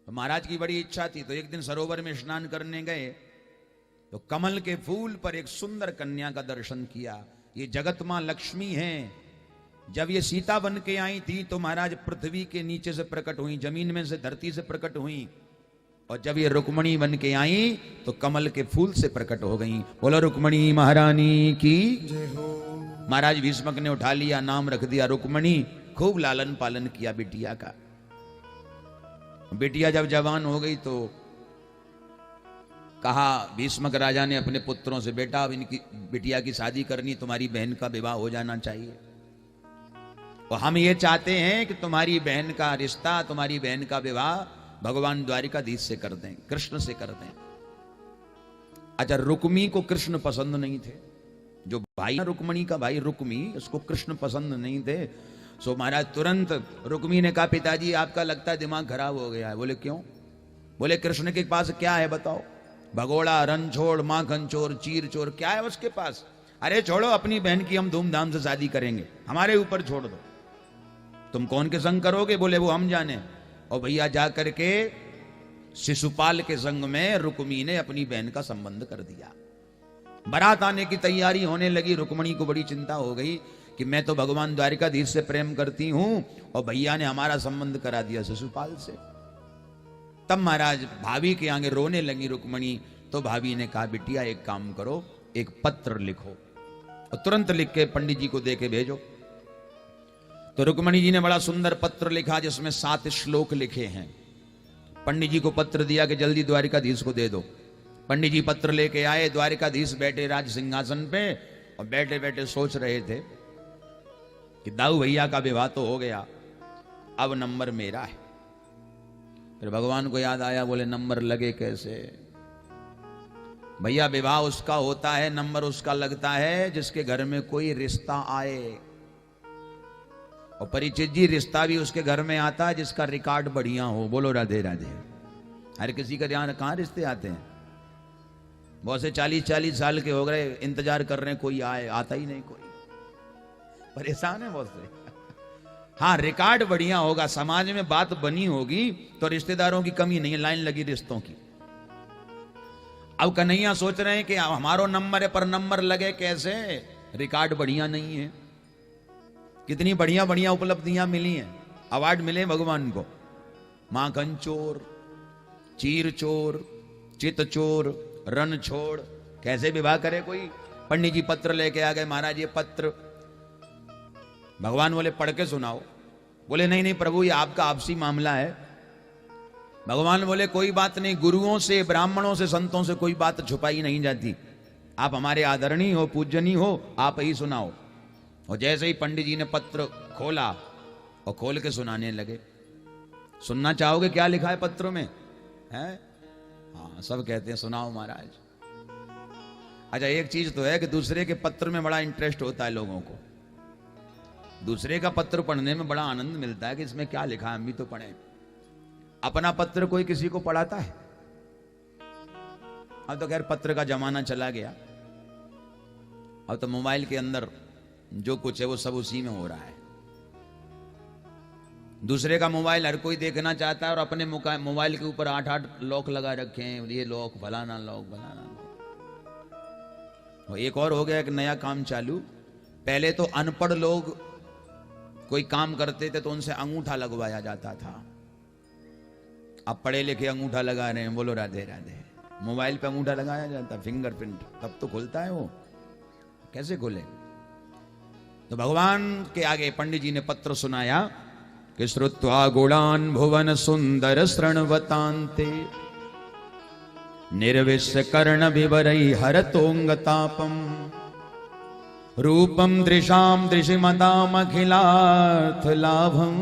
तो महाराज की बड़ी इच्छा थी, तो एक दिन सरोवर में स्नान करने गए तो कमल के फूल पर एक सुंदर कन्या का दर्शन किया। ये जगत मां लक्ष्मी हैं। जब ये सीता बन के आई थी तो महाराज पृथ्वी के नीचे से प्रकट हुई, जमीन में से, धरती से प्रकट हुई। और जब ये रुक्मणी बन के आई तो कमल के फूल से प्रकट हो गई। बोलो रुक्मणी महारानी की जय हो। महाराज भीष्मक ने उठा लिया, नाम रख दिया रुक्मणी। खूब लालन पालन किया बिटिया का। बिटिया जब जवान हो गई तो कहा भीष्मक राजा ने अपने पुत्रों से, बेटा अब इनकी बिटिया की शादी करनी, तुम्हारी बहन का विवाह हो जाना चाहिए। और हम ये चाहते हैं कि तुम्हारी बहन का रिश्ता, तुम्हारी बहन का विवाह भगवान द्वारिकाधीश से कर दें, कृष्ण से कर दें। अच्छा, रुक्मी को कृष्ण पसंद नहीं थे। जो भाई रुक्मणी का भाई रुक्मी, उसको कृष्ण पसंद नहीं थे। सो महाराज तुरंत रुक्मी ने कहा, पिताजी आपका लगता है दिमाग खराब हो गया है। बोले क्यों? बोले कृष्ण के पास क्या है बताओ? भगोड़ा, रणछोड़, माखन चोर, चीर चोर, क्या है उसके पास? अरे छोड़ो, अपनी बहन की हम धूमधाम से शादी करेंगे, हमारे ऊपर छोड़ दो। तुम कौन के संग करोगे? बोले वो हम जाने। और भैया जा करके शिशुपाल के संग में रुक्मी ने अपनी बहन का संबंध कर दिया। बारात आने की तैयारी होने लगी। रुक्मणी को बड़ी चिंता हो गई कि मैं तो भगवान द्वारिकाधीश से प्रेम करती हूं और भैया ने हमारा संबंध करा दिया शिशुपाल से। तब महाराज भाभी के आगे रोने लगी रुक्मणी। तो भाभी ने कहा, बिटिया एक काम करो, एक पत्र लिखो और तुरंत लिख के पंडित जी को दे के भेजो। तो रुक्मणी जी ने बड़ा सुंदर पत्र लिखा जिसमें 7 श्लोक लिखे हैं। पंडित जी को पत्र दिया कि जल्दी द्वारिकाधीश को दे दो। पंडित जी पत्र लेके आए। द्वारिकाधीश बैठे राज सिंहासन पे और बैठे बैठे सोच रहे थे कि दाऊ भैया का विवाह तो हो गया, अब नंबर मेरा है। फिर भगवान को याद आया, बोले नंबर लगे कैसे? भैया विवाह उसका होता है, नंबर उसका लगता है जिसके घर में कोई रिश्ता आए। और परिचित जी, रिश्ता भी उसके घर में आता है जिसका रिकॉर्ड बढ़िया हो। बोलो राधे राधे। हर किसी का ध्यान, कहां रिश्ते आते हैं? बहुत से 40-40 साल के हो गए, इंतजार कर रहे हैं कोई आए, आता ही नहीं कोई। परेशान है बहुत से। हाँ, रिकॉर्ड बढ़िया होगा, समाज में बात बनी होगी तो रिश्तेदारों की कमी नहीं है, लाइन लगी रिश्तों की। अब कन्हैया सोच रहे हैं कि हमारो नंबर है पर नंबर लगे कैसे? रिकॉर्ड बढ़िया नहीं है। कितनी बढ़िया बढ़िया उपलब्धियां मिली हैं, अवार्ड मिले भगवान को। माखन चोर, चीर चोर, चित चोर, रण छोड़, कैसे विवाह करे कोई? पंडित जी पत्र लेके आ गए। महाराज ये पत्र। भगवान बोले पढ़ के सुनाओ। बोले नहीं नहीं प्रभु, ये आपका आपसी मामला है। भगवान बोले कोई बात नहीं, गुरुओं से, ब्राह्मणों से, संतों से कोई बात छुपाई नहीं जाती। आप हमारे आदरणीय हो, पूजनीय हो, आप ही सुनाओ। और जैसे ही पंडित जी ने पत्र खोला और खोल के सुनाने लगे। सुनना चाहोगे क्या लिखा है पत्र में? है? हाँ, सब कहते हैं सुनाओ महाराज। अच्छा, एक चीज तो है कि दूसरे के पत्र में बड़ा इंटरेस्ट होता है लोगों को। दूसरे का पत्र पढ़ने में बड़ा आनंद मिलता है कि इसमें क्या लिखा है, हम भी तो पढ़ें। अपना पत्र कोई किसी को पढ़ाता है? अब तो खैर पत्र का जमाना चला गया। अब तो मोबाइल के अंदर जो कुछ है वो सब उसी में हो रहा है। दूसरे का मोबाइल हर कोई देखना चाहता है और अपने मोबाइल के ऊपर 8-8 लॉक लगा रखे हैं। ये लॉक, फलाना लॉक, फलाना लॉक। एक और हो गया, एक नया काम चालू। पहले तो अनपढ़ लोग कोई काम करते थे तो उनसे अंगूठा लगवाया जाता था। अब पढ़े लिखे अंगूठा लगा रहे हैं। बोलो राधे राधे। मोबाइल पे अंगूठा लगाया जाता, फिंगरप्रिंट, तब तो खुलता है वो। कैसे खुले? तो भगवान के आगे पंडित जी ने पत्र सुनाया कि श्रुत्वा गुणान भुवन सुंदर श्रृणवतान्ते निर्विश्य कर्ण विवरै हरतोंगतापम रूपम दृशाम दृशिमताम अखिलार्थ लाभम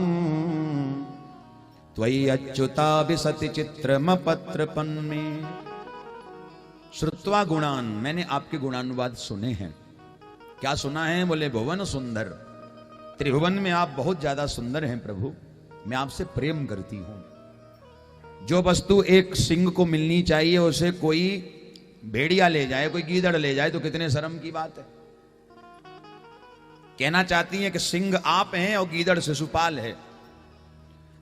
त्वयि अच्युता विसति चित्रम पत्र पन्मे। श्रुत्वा गुणान, मैंने आपके गुणानुवाद सुने हैं। क्या सुना है? बोले भुवन सुंदर, त्रिभुवन में आप बहुत ज्यादा सुंदर हैं प्रभु, मैं आपसे प्रेम करती हूं। जो वस्तु एक सिंह को मिलनी चाहिए उसे कोई भेड़िया ले जाए, कोई गीदड़ ले जाए तो कितने शर्म की बात है। कहना चाहती हैं कि सिंह आप हैं और गीदड़ शिशुपाल है।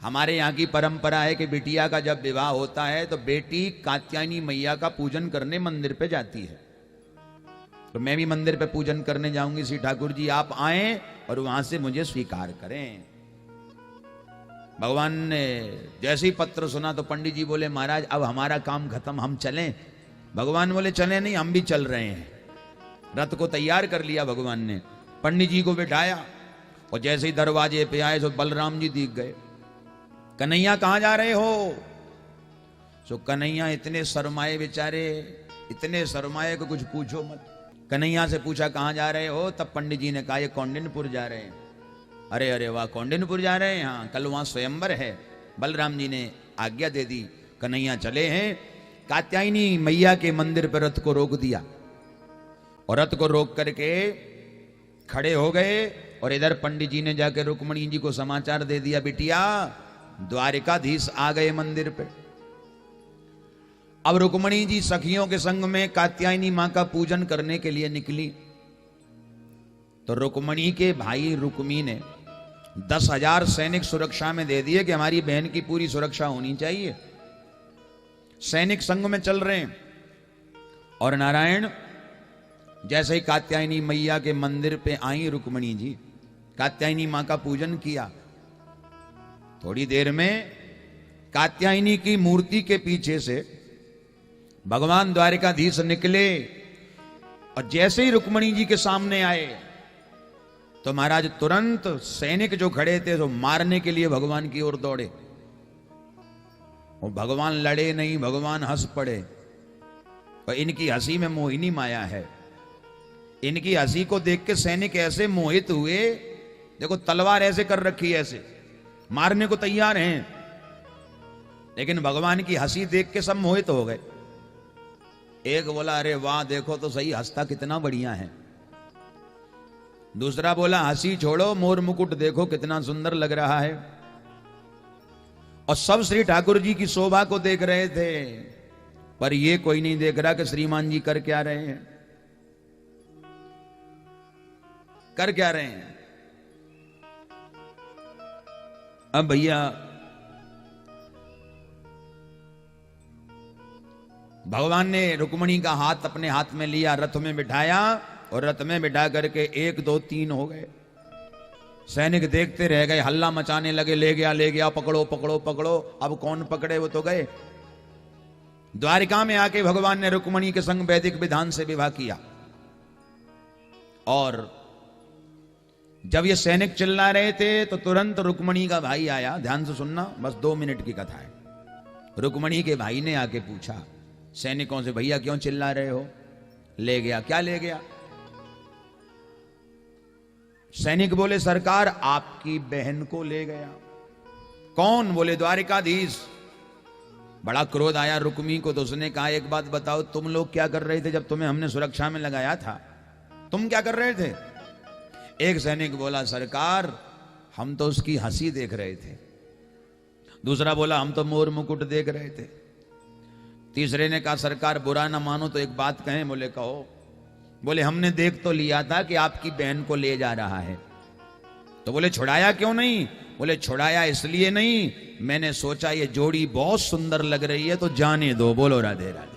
हमारे यहाँ की परंपरा है कि बिटिया का जब विवाह होता है तो बेटी कात्यायनी मैया का पूजन करने मंदिर पे जाती है। तो मैं भी मंदिर पे पूजन करने जाऊंगी। श्री ठाकुर जी आप आए और वहां से मुझे स्वीकार करें। भगवान ने जैसे ही पत्र सुना तो पंडित जी बोले महाराज अब हमारा काम खत्म, हम चलें। भगवान बोले चले नहीं, हम भी चल रहे हैं। रथ को तैयार कर लिया भगवान ने, पंडित जी को बिठाया और जैसे ही दरवाजे पे आए तो बलराम जी दिख गए। कन्हैया कहां जा रहे हो? सो कन्हैया इतने शर्माए बेचारे, इतने शर्माए को कुछ पूछो मत। कन्हैया से पूछा कहां जा रहे हो? तब पंडित जी ने कहा ये कौंडिन्यपुर जा रहे हैं। अरे अरे वाह, कौंडिन्यपुर जा रहे हैं? हाँ, कल वहां स्वयंवर है। बलराम जी ने आज्ञा दे दी, कन्हैया चले हैं। कात्यायनी मैया के मंदिर पर रथ को रोक दिया और रथ को रोक करके खड़े हो गए। और इधर पंडित जी ने जाकर रुक्मणी जी को समाचार दे दिया, बिटिया द्वारिकाधीश आ गए मंदिर पे। अब रुक्मणी जी सखियों के संग में कात्यायनी मां का पूजन करने के लिए निकली। तो रुक्मणी के भाई रुक्मी ने 10,000 सैनिक सुरक्षा में दे दिए कि हमारी बहन की पूरी सुरक्षा होनी चाहिए। सैनिक संग में चल रहे हैं। और नारायण जैसे ही कात्यायनी मैया के मंदिर पे आई रुक्मणी जी, कात्यायनी मां का पूजन किया। थोड़ी देर में कात्यायनी की मूर्ति के पीछे से भगवान द्वारिकाधीश निकले और जैसे ही रुक्मणी जी के सामने आए तो महाराज तुरंत सैनिक जो खड़े थे तो मारने के लिए भगवान की ओर दौड़े। और भगवान लड़े नहीं, भगवान हंस पड़े। और इनकी हंसी में मोहिनी माया है। इनकी हंसी को देख के सैनिक ऐसे मोहित हुए, देखो तलवार ऐसे कर रखी है, ऐसे मारने को तैयार हैं, लेकिन भगवान की हंसी देख के सब मोहित हो गए। एक बोला अरे वाह देखो तो सही, हंसता कितना बढ़िया है। दूसरा बोला हंसी छोड़ो, मोर मुकुट देखो कितना सुंदर लग रहा है। और सब श्री ठाकुर जी की शोभा को देख रहे थे, पर ये कोई नहीं देख रहा कि श्रीमान जी कर क्या रहे हैं, कर क्या रहे हैं। अब भैया भगवान ने रुक्मणी का हाथ अपने हाथ में लिया, रथ में बिठाया और रथ में बिठा करके 1 2 3 हो गए। सैनिक देखते रह गए, हल्ला मचाने लगे, ले गया ले गया, पकड़ो पकड़ो पकड़ो। अब कौन पकड़े, वो तो गए। द्वारिका में आके भगवान ने रुक्मणी के संग वैदिक विधान से विवाह किया। और जब ये सैनिक चिल्ला रहे थे तो तुरंत रुक्मणी का भाई आया। ध्यान से सुनना, बस 2 मिनट की कथा है। रुक्मणी के भाई ने आके पूछा सैनिकों से, भैया क्यों चिल्ला रहे हो? ले गया। क्या ले गया? सैनिक बोले सरकार आपकी बहन को ले गया। कौन? बोले द्वारिकाधीश। बड़ा क्रोध आया रुक्मी को, तो उसने कहा एक बात बताओ, तुम लोग क्या कर रहे थे जब तुम्हें हमने सुरक्षा में लगाया था? तुम क्या कर रहे थे? एक सैनिक बोला सरकार हम तो उसकी हंसी देख रहे थे। दूसरा बोला हम तो मोर मुकुट देख रहे थे। तीसरे ने कहा सरकार बुरा ना मानो तो एक बात कहें। बोले कहो। बोले हमने देख तो लिया था कि आपकी बहन को ले जा रहा है। तो बोले छुड़ाया क्यों नहीं? बोले छुड़ाया इसलिए नहीं, मैंने सोचा ये जोड़ी बहुत सुंदर लग रही है तो जाने दो। बोलो राधे राधे।